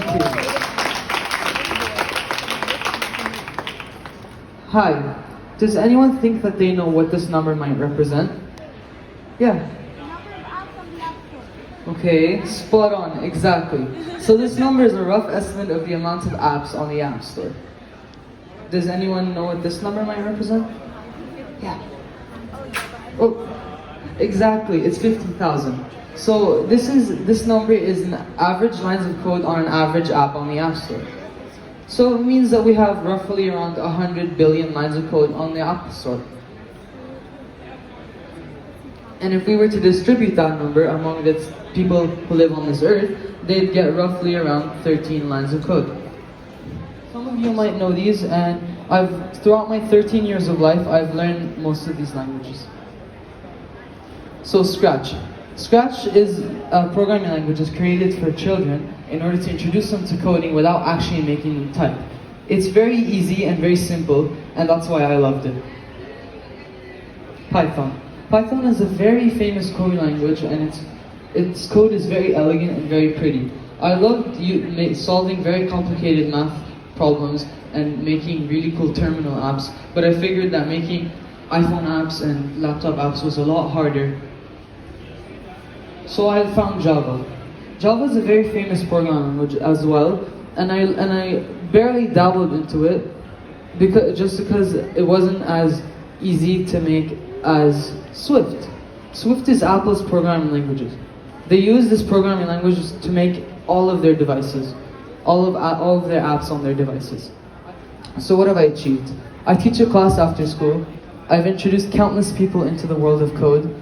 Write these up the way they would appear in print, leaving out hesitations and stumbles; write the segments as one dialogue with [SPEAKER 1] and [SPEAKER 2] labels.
[SPEAKER 1] Thank you. Hi. Does anyone think that they know what this number might represent? Yeah. Okay, spot on, exactly. So this number is a rough estimate of the amount of apps on the App Store. Does anyone know what this number might represent? Yeah. Oh, exactly, it's 50,000. So this number is an average lines of code on an average app on the App Store. So it means that we have roughly around 100 billion lines of code on the App Store. And if we were to distribute that number among the people who live on this earth, they'd get roughly around 13 lines of code. Some of you might know these, and throughout my 13 years of life, I've learned most of these languages. So Scratch. Scratch is a programming language that's created for children in order to introduce them to coding without actually making them type. It's very easy and very simple, and that's why I loved it. Python. Python is a very famous coding language, and its code is very elegant and very pretty. I loved solving very complicated math problems and making really cool terminal apps, but I figured that making iPhone apps and laptop apps was a lot harder. So I found Java. Java is a very famous programming language as well, and I barely dabbled into it because it wasn't as easy to make as Swift. Swift is Apple's programming languages. They use this programming language to make all of their devices, all of their apps on their devices. So what have I achieved? I teach a class after school. I've introduced countless people into the world of code.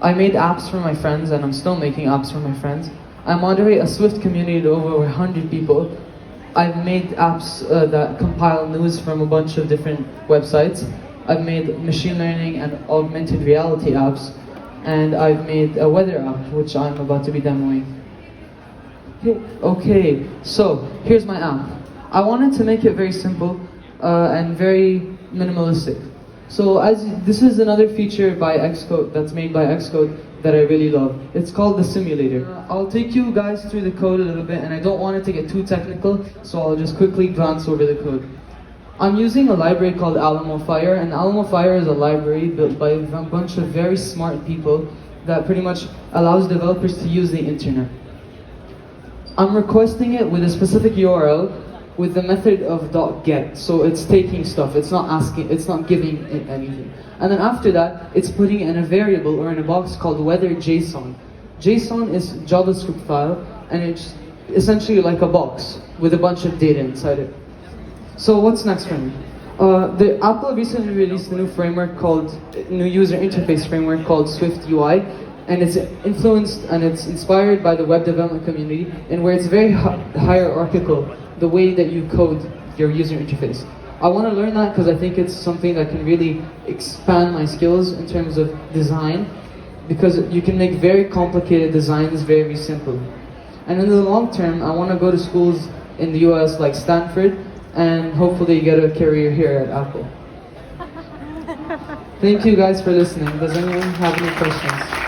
[SPEAKER 1] I made apps for my friends, and I'm still making apps for my friends. I moderate a Swift community of over 100 people. I've made apps that compile news from a bunch of different websites. I've made machine learning and augmented reality apps, and I've made a weather app, which I'm about to be demoing. Okay, so here's my app. I wanted to make it very simple and very minimalistic. So this is another feature by Xcode that's made by Xcode that I really love. It's called the simulator. I'll take you guys through the code a little bit, and I don't want it to get too technical, so I'll just quickly glance over the code. I'm using a library called AlamoFire, and AlamoFire is a library built by a bunch of very smart people that pretty much allows developers to use the internet. I'm requesting it with a specific URL with the method of .get, so it's taking stuff, it's not giving it anything. And then after that, it's putting in a variable or in a box called weather.json. JSON is JavaScript file, and it's essentially like a box with a bunch of data inside it. So what's next for me? The Apple recently released a new user interface framework called Swift UI, and it's influenced and it's inspired by the web development community, and where it's very hierarchical, the way that you code your user interface. I want to learn that because I think it's something that can really expand my skills in terms of design, because you can make very complicated designs very simple. And in the long term, I want to go to schools in the US like Stanford, and hopefully get a career here at Apple. Thank you guys for listening. Does anyone have any questions?